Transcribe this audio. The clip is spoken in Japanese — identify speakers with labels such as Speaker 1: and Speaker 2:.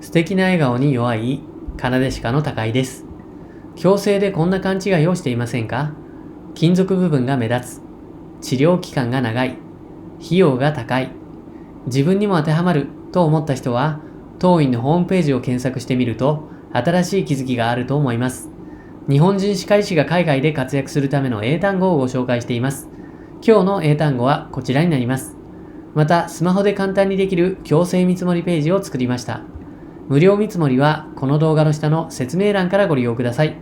Speaker 1: 素敵な笑顔に弱いカナデシカの高井です。矯正でこんな勘違いをしていませんか？金属部分が目立つ、治療期間が長い、費用が高い、自分にも当てはまると思った人は、当院のホームページを検索してみると、新しい気づきがあると思います。日本人歯科医師が海外で活躍するための英単語をご紹介しています。今日の英単語はこちらになります。また、スマホで簡単にできる矯正見積もりページを作りました。無料見積もりはこの動画の下の説明欄からご利用ください。